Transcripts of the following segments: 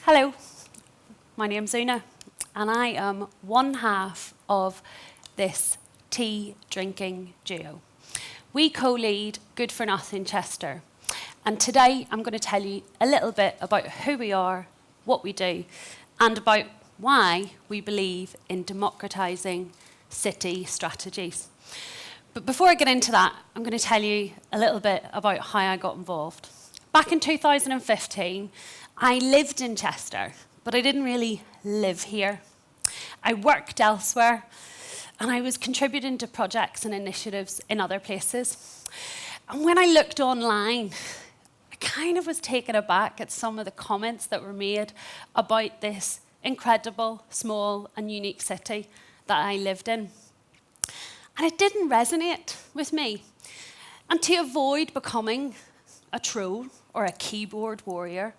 Hello, my name's Una, and I am one half of this tea drinking duo. We co-lead Good for Nothing Chester, and today I'm going to tell you a little bit about who we are, what we do, and about why we believe in democratising city strategies. But before I get into that, I'm going to tell you a little bit about how I got involved. Back in 2015, I lived in Chester, but I didn't really live here. I worked elsewhere, and I was contributing to projects and initiatives in other places. And when I looked online, I kind of was taken aback at some of the comments that were made about this incredible, small, and unique city that I lived in. And it didn't resonate with me. And to avoid becoming a troll or a keyboard warrior,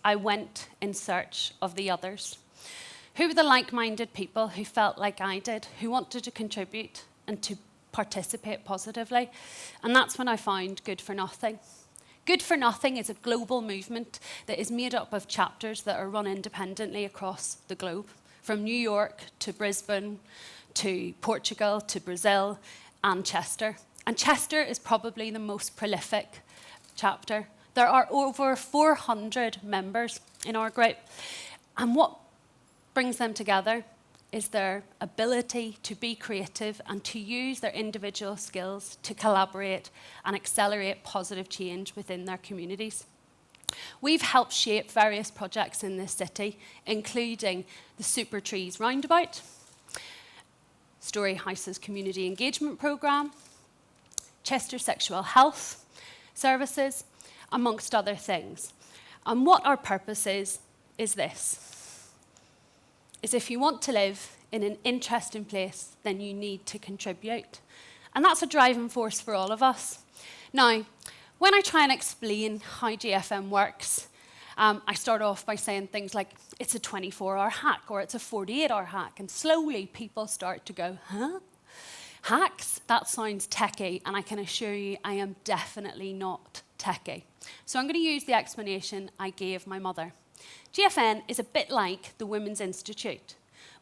I went in search of the others. Who were the like-minded people who felt like I did, who wanted to contribute and to participate positively? And that's when I found Good for Nothing. Good for Nothing is a global movement that is made up of chapters that are run independently across the globe, from New York to Brisbane, to Portugal, to Brazil, and Chester. And Chester is probably the most prolific chapter. There are over 400 members in our group, and what brings them together is their ability to be creative and to use their individual skills to collaborate and accelerate positive change within their communities. We've helped shape various projects in this city, including the Super Trees Roundabout, Story House's Community Engagement Programme, Chester Sexual Health Services, amongst other things. And what our purpose is this, is if you want to live in an interesting place, then you need to contribute. And that's a driving force for all of us. Now, when I try and explain how GFM works, I start off by saying things like, it's a 24-hour hack, or it's a 48-hour hack, and slowly people start to go, huh? Hacks? That sounds techie, and I can assure you I am definitely not techie. So I'm going to use the explanation I gave my mother. GFN is a bit like the Women's Institute,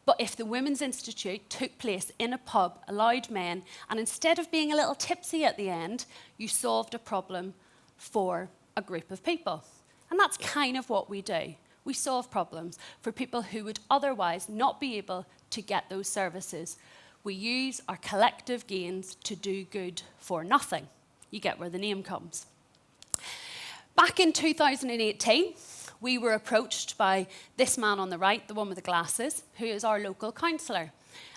but if the Women's Institute took place in a pub, allowed men, and instead of being a little tipsy at the end, you solved a problem for a group of people. And that's kind of what we do. We solve problems for people who would otherwise not be able to get those services. We use our collective gains to do good for nothing. You get where the name comes. Back in 2018, we were approached by this man on the right, the one with the glasses, who is our local councillor,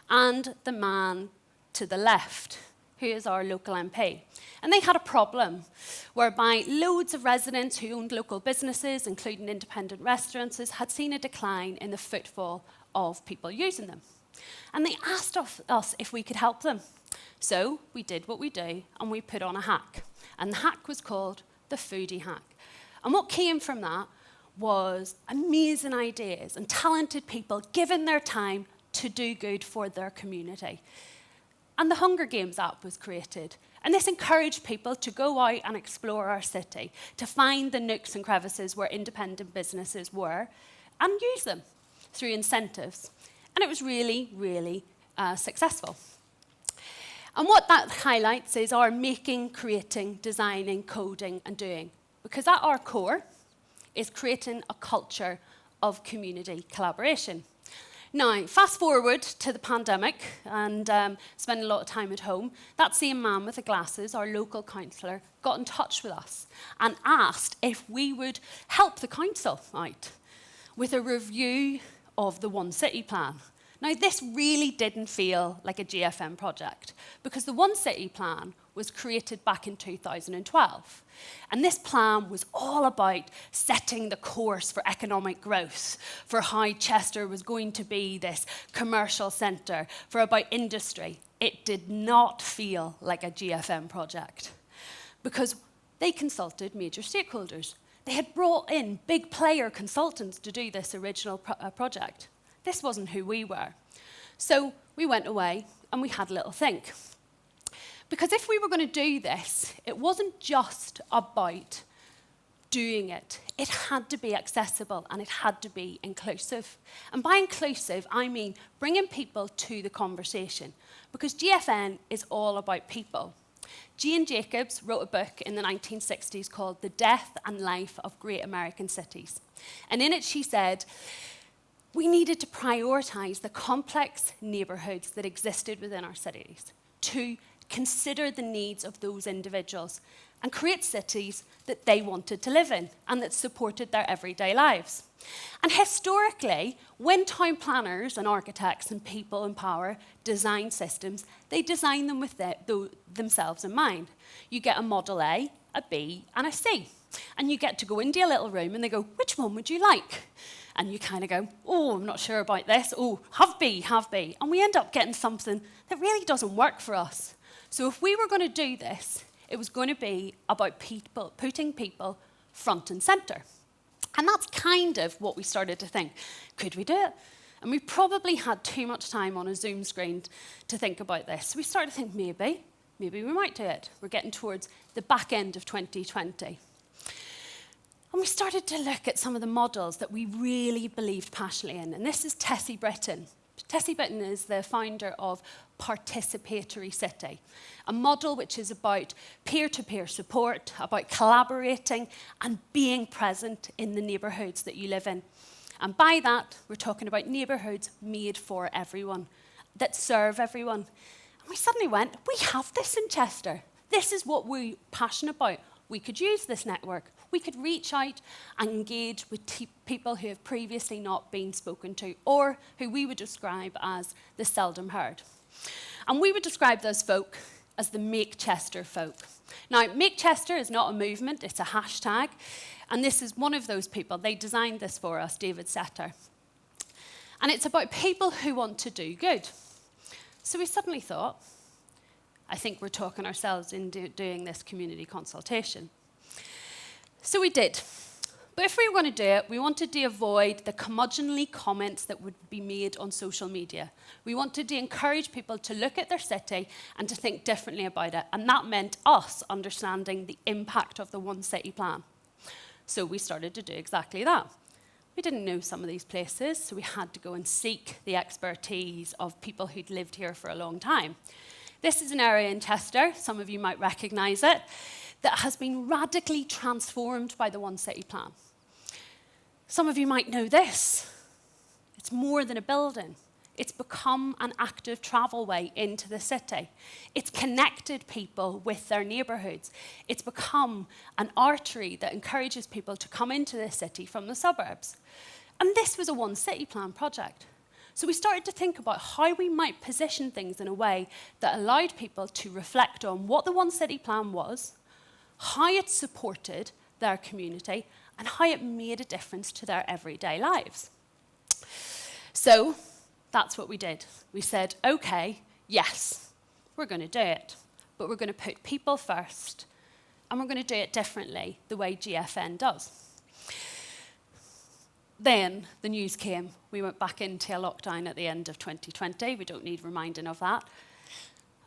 and the man to the left, who is our local MP. And they had a problem whereby loads of residents who owned local businesses, including independent restaurants, had seen a decline in the footfall of people using them. And they asked us if we could help them. So we did what we do, and we put on a hack. And the hack was called the foodie hack. And what came from that was amazing ideas and talented people giving their time to do good for their community. And the Hunger Games app was created. And this encouraged people to go out and explore our city, to find the nooks and crevices where independent businesses were, and use them through incentives. And it was really, really successful. And what that highlights is our making, creating, designing, coding, and doing. Because at our core is creating a culture of community collaboration. Now, fast forward to the pandemic and spending a lot of time at home, that same man with the glasses, our local councillor, got in touch with us and asked if we would help the council out with a review of the One City plan. Now, this really didn't feel like a GFM project because the One City plan was created back in 2012. And this plan was all about setting the course for economic growth, for how Chester was going to be this commercial centre, for about industry. It did not feel like a GFM project because they consulted major stakeholders. They had brought in big player consultants to do this original project. This wasn't who we were. So we went away and we had a little think. Because if we were going to do this, it wasn't just about doing it, it had to be accessible and it had to be inclusive. And by inclusive, I mean bringing people to the conversation, because GFN is all about people. Jane Jacobs wrote a book in the 1960s called The Death and Life of Great American Cities. And in it she said, we needed to prioritise the complex neighbourhoods that existed within our cities, to consider the needs of those individuals and create cities that they wanted to live in and that supported their everyday lives. And historically, when town planners and architects and people in power design systems, they design them with themselves in mind. You get a model A, a B, and a C. And you get to go into a little room and they go, which one would you like? And you kind of go, oh, I'm not sure about this. Oh, have B, have B. And we end up getting something that really doesn't work for us. So if we were going to do this, it was going to be about people, putting people front and centre. And that's kind of what we started to think. Could we do it? And we probably had too much time on a Zoom screen to think about this. So we started to think, maybe we might do it. We're getting towards the back end of 2020. And we started to look at some of the models that we really believed passionately in. And this is Tessie Britton. Tessie Britton is the founder of Participatory City, a model which is about peer-to-peer support, about collaborating and being present in the neighbourhoods that you live in. And by that, we're talking about neighbourhoods made for everyone, that serve everyone. And we suddenly went, we have this in Chester. This is what we're passionate about. We could use this network. We could reach out and engage with people who have previously not been spoken to, or who we would describe as the seldom heard. And we would describe those folk as the Make Chester folk. Now, Make Chester is not a movement, it's a hashtag. And this is one of those people. They designed this for us, David Setter. And it's about people who want to do good. So we suddenly thought, I think we're talking ourselves into doing this community consultation. So we did. But if we were going to do it, we wanted to avoid the curmudgeonly comments that would be made on social media. We wanted to encourage people to look at their city and to think differently about it. And that meant us understanding the impact of the One City plan. So we started to do exactly that. We didn't know some of these places, so we had to go and seek the expertise of people who'd lived here for a long time. This is an area in Chester, some of you might recognise it, that has been radically transformed by the One City plan. Some of you might know this. It's more than a building. It's become an active travel way into the city. It's connected people with their neighbourhoods. It's become an artery that encourages people to come into the city from the suburbs. And this was a One City plan project. So we started to think about how we might position things in a way that allowed people to reflect on what the One City plan was, how it supported their community, and how it made a difference to their everyday lives. So that's what we did. We said, okay, yes, we're going to do it, but we're going to put people first, and we're going to do it differently, the way GFN does. Then the news came. We went back into a lockdown at the end of 2020. We don't need reminding of that.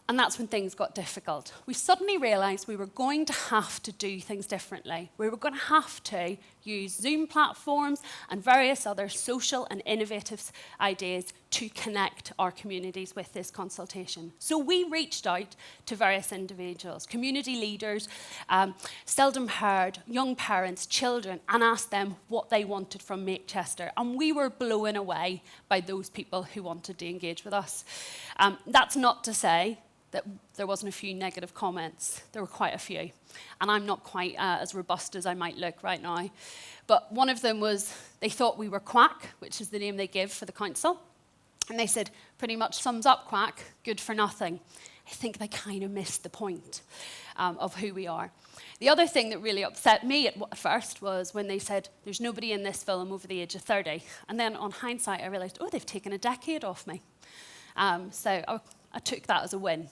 And that's when things got difficult. We suddenly realised we were going to have to do things differently. We were going to have to use Zoom platforms and various other social and innovative ideas to connect our communities with this consultation. So we reached out to various individuals, community leaders, seldom heard, young parents, children, and asked them what they wanted from Make Chester. And we were blown away by those people who wanted to engage with us. That's not to say that there wasn't a few negative comments. There were quite a few. And I'm not quite as robust as I might look right now. But one of them was, they thought we were Quack, which is the name they give for the council. And they said, pretty much sums up Quack, good for nothing. I think they kind of missed the point of who we are. The other thing that really upset me at first was when they said, there's nobody in this film over the age of 30. And then on hindsight, I realised, oh, they've taken a decade off me. I took that as a win.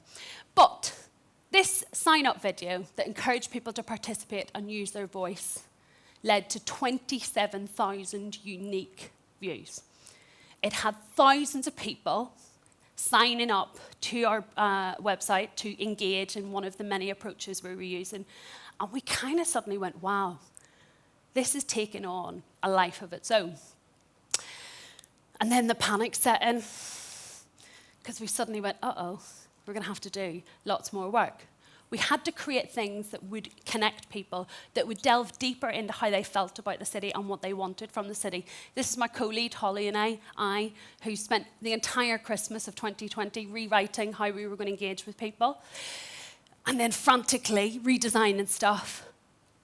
But this sign-up video that encouraged people to participate and use their voice led to 27,000 unique views. It had thousands of people signing up to our website to engage in one of the many approaches we were using. And we kind of suddenly went, wow, this has taken on a life of its own. And then the panic set in, because we suddenly went, uh-oh, we're going to have to do lots more work. We had to create things that would connect people, that would delve deeper into how they felt about the city and what they wanted from the city. This is my co-lead, Holly, and I, who spent the entire Christmas of 2020 rewriting how we were going to engage with people, and then frantically redesigning stuff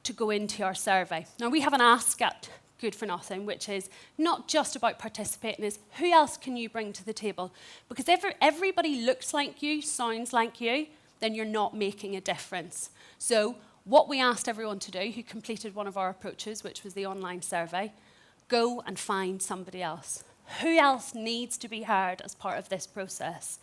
to go into our survey. Now, we have an ask at Good for Nothing, which is not just about participating, is who else can you bring to the table? Because if everybody looks like you, sounds like you, then you're not making a difference. So what we asked everyone to do who completed one of our approaches, which was the online survey, go and find somebody else. Who else needs to be heard as part of this process?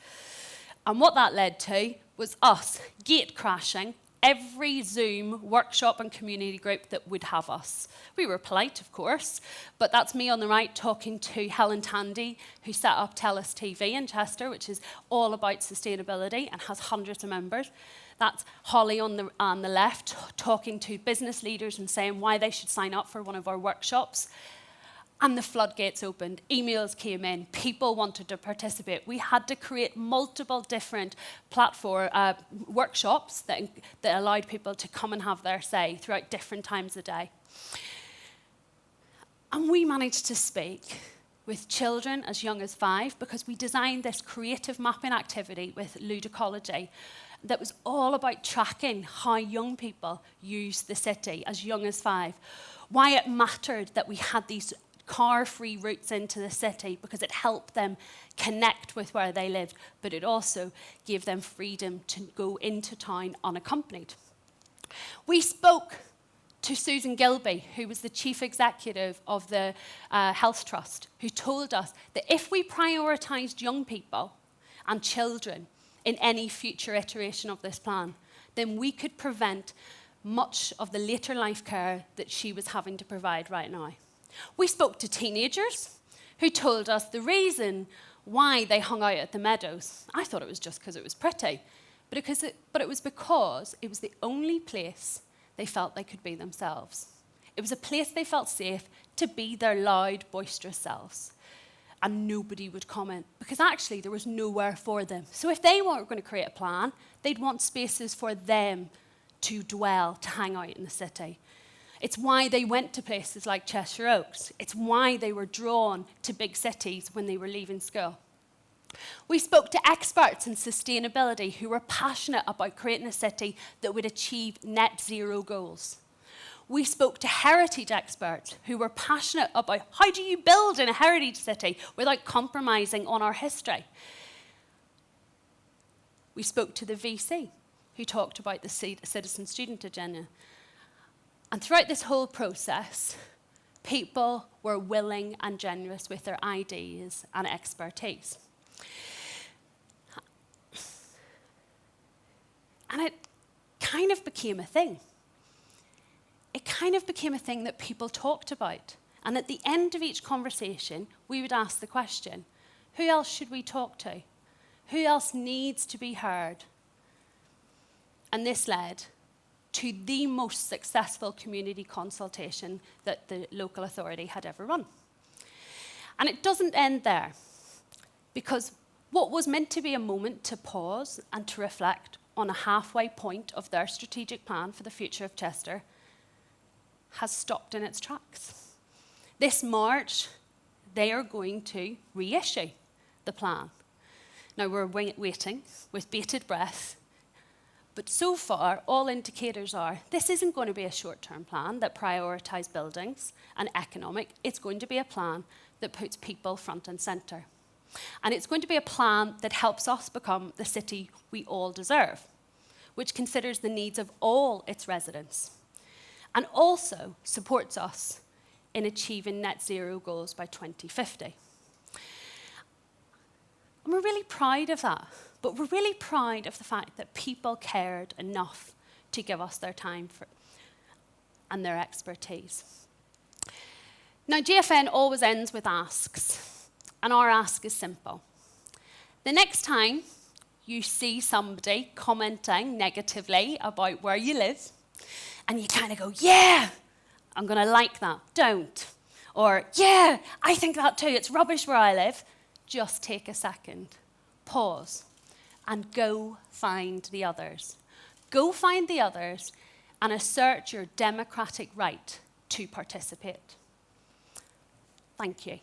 And what that led to was us gate crashing every Zoom workshop and community group that would have us. We were polite, of course, but that's me on the right talking to Helen Tandy, who set up TELUS TV in Chester, which is all about sustainability and has hundreds of members. That's Holly on the left talking to business leaders and saying why they should sign up for one of our workshops. And the floodgates opened, emails came in, people wanted to participate. We had to create multiple different workshops that allowed people to come and have their say throughout different times of day. And we managed to speak with children as young as 5 because we designed this creative mapping activity with ludicology that was all about tracking how young people use the city as young as 5. Why it mattered that we had these car-free routes into the city because it helped them connect with where they lived, but it also gave them freedom to go into town unaccompanied. We spoke to Susan Gilby, who was the chief executive of the Health Trust, who told us that if we prioritised young people and children in any future iteration of this plan, then we could prevent much of the later life care that she was having to provide right now. We spoke to teenagers who told us the reason why they hung out at the meadows. I thought it was just because it was pretty, but it was because it was the only place they felt they could be themselves. It was a place they felt safe to be their loud, boisterous selves. And nobody would comment because actually there was nowhere for them. So if they weren't going to create a plan, they'd want spaces for them to dwell, to hang out in the city. It's why they went to places like Cheshire Oaks. It's why they were drawn to big cities when they were leaving school. We spoke to experts in sustainability who were passionate about creating a city that would achieve net zero goals. We spoke to heritage experts who were passionate about how do you build in a heritage city without compromising on our history. We spoke to the VC who talked about the citizen student agenda. And throughout this whole process, people were willing and generous with their ideas and expertise. And it kind of became a thing. It kind of became a thing that people talked about. And at the end of each conversation, we would ask the question, who else should we talk to? Who else needs to be heard? And this led to the most successful community consultation that the local authority had ever run. And it doesn't end there, because what was meant to be a moment to pause and to reflect on a halfway point of their strategic plan for the future of Chester has stopped in its tracks. This March, they are going to reissue the plan. Now, we're waiting with bated breath. But so far, all indicators are this isn't going to be a short-term plan that prioritises buildings and economic. It's going to be a plan that puts people front and centre. And it's going to be a plan that helps us become the city we all deserve, which considers the needs of all its residents, and also supports us in achieving net zero goals by 2050. And we're really proud of that. But we're really proud of the fact that people cared enough to give us their time and their expertise. Now, GFN always ends with asks, and our ask is simple. The next time you see somebody commenting negatively about where you live, and you kind of go, yeah, I'm going to like that. Don't. Or, yeah, I think that too. It's rubbish where I live. Just take a second. Pause. And go find the others. Go find the others and assert your democratic right to participate. Thank you.